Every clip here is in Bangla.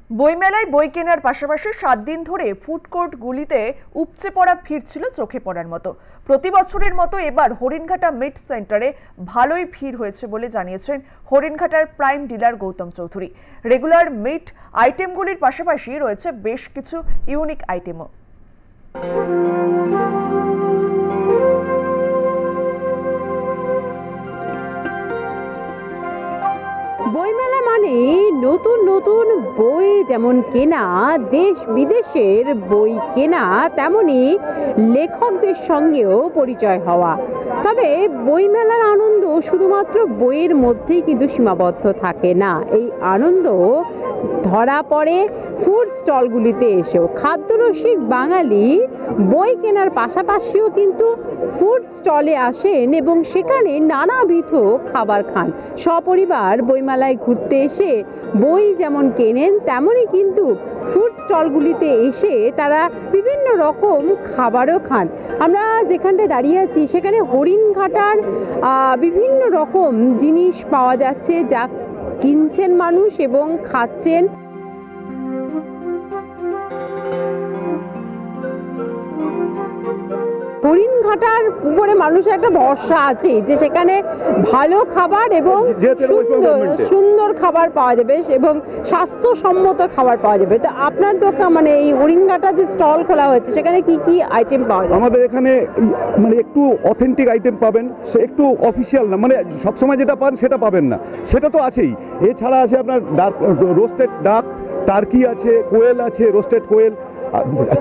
বইমেলায় বই কেনার পাশাপাশি 7 দিন ধরে ফুড কোর্টগুলিতে উপচে পড়া ভিড় ছিল চোখে পড়ার মতো। প্রতি বছরের মতো এবার হরিণঘাটা মিট সেন্টারে ভালোই ভিড় হয়েছে বলে জানিয়েছেন হরিণঘাটার prime dealer Gautam Chowdhury. Regular meat আইটেমগুলির পাশাপাশি রয়েছে বেশ কিছু ইউনিক আইটেমও। বইমেলা মানে নতুন নতুন বই যেমন কেনা, দেশ বিদেশের বই কেনা, তেমনি লেখকদের সঙ্গেও পরিচয় হওয়া। তবে বইমেলার আনন্দ শুধুমাত্র বইয়ের মধ্যেই কিন্তু সীমাবদ্ধ থাকে না। এই আনন্দ ধরা পড়ে ফুড স্টলগুলিতে এসেও। খাদ্যরসিক বাঙালি বই কেনার পাশাপাশিও কিন্তু ফুড স্টলে আসেন এবং সেখানে নানাবিধ খাবার খান। সপরিবার বইমেলায় ঘুরতে এসে বই যেমন কেনেন, তেমনই কিন্তু ফুড স্টলগুলিতে এসে তারা বিভিন্ন রকম খাবারও খান। আমরা যেখানটায় দাঁড়িয়ে আছি সেখানে হরিণঘাটার বিভিন্ন রকম জিনিস পাওয়া যাচ্ছে, যা কিনছেন মানুষ এবং খাচ্ছেন। হরিণঘাটার উপরে মানুষের একটা ভরসা আছে যে সেখানে ভালো খাবার এবং সুন্দর খাবার পাওয়া যাবে এবং স্বাস্থ্যসম্মত খাবার পাওয়া যাবে। তো আপনার দোকান মানে এই হরিণঘাটা যে স্টল খোলা হয়েছে সেখানে কি কি আইটেম পাওয়া যাবে? আমাদের এখানে মানে একটু অথেন্টিক আইটেম পাবেন, সে একটু অফিসিয়াল না, মানে সবসময় যেটা পান সেটা পাবেন না, সেটা তো আছেই। এছাড়া আছে আপনার ডাক, রোস্টেড ডাক, টার্কি আছে, কোয়েল আছে, রোস্টেড কোয়েল,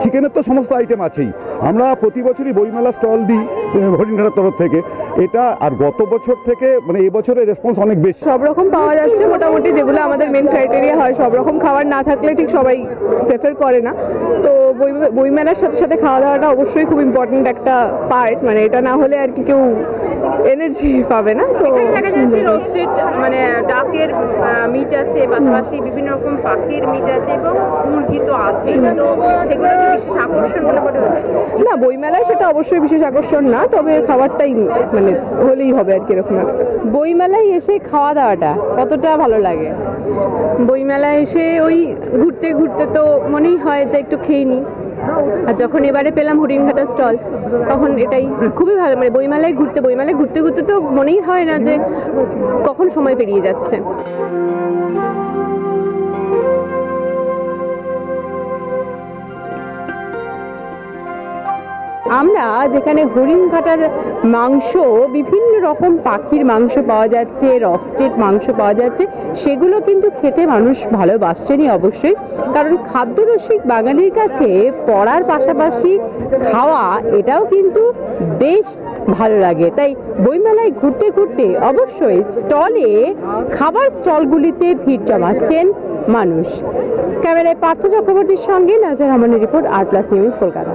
চিকেনের তো সমস্ত আইটেম আছেই। আমরা প্রতি বছরই বইমেলা স্টল দিই হরিণঘাটার তরফ থেকে। এটা আর গত বছর থেকে মানে এবছরের রেসপন্স অনেক বেশি। সব রকম পাওয়া যাচ্ছে মোটামুটি, যেগুলো আমাদের মেন ক্রাইটেরিয়া হয়। সব রকম খাবার না থাকলে ঠিক সবাই প্রেফার করে না, তো বইমেলার সাথে সাথে খাওয়া দাওয়াটা অবশ্যই খুব ইম্পর্টেন্ট একটা পার্ট। মানে এটা না হলে আর কি কেউ এনার্জি পাবে না। তো রোস্টেড মানে ডাকের মিট আছে, পাশাপাশি বিভিন্ন রকম পাখির মিট আছে এবং মুরগি তো আছে। তো সেগুলো কি বিশেষ আকর্ষণ মনে করে? না, বইমেলায় সেটা অবশ্যই বিশেষ আকর্ষণ না, তবে খাবারটাই মানে হলেই হবে আর কি এরকম। বইমেলায় এসে খাওয়া দাওয়াটা কতটা ভালো লাগে? বইমেলায় এসে ওই ঘুরতে ঘুরতে তো মনেই হয় যে একটু খেয়ে নিই। আর যখন এবারে পেলাম হরিণঘাটা স্টল, তখন এটাই খুবই ভালো। মানে বইমেলায় ঘুরতে ঘুরতে তো মনেই হয় না যে কখন সময় পেরিয়ে যাচ্ছে। আমরা যেখানে হরিণঘাটার মাংস, বিভিন্ন রকম পাখির মাংস পাওয়া যাচ্ছে, রস্টেড মাংস পাওয়া যাচ্ছে, সেগুলো কিন্তু খেতে মানুষ ভালোবাসছেনই অবশ্যই। কারণ খাদ্যরসিক বাঙালির কাছে পড়ার পাশাপাশি খাওয়া এটাও কিন্তু বেশ ভালো লাগে। তাই বইমেলায় ঘুরতে ঘুরতে অবশ্যই স্টলে, খাবার স্টলগুলিতে ভিড় জমাচ্ছেন মানুষ। ক্যামেরায় পার্থ চক্রবর্তীর সঙ্গে নাজার রহমানের রিপোর্ট, আর প্লাস নিউজ, কলকাতা।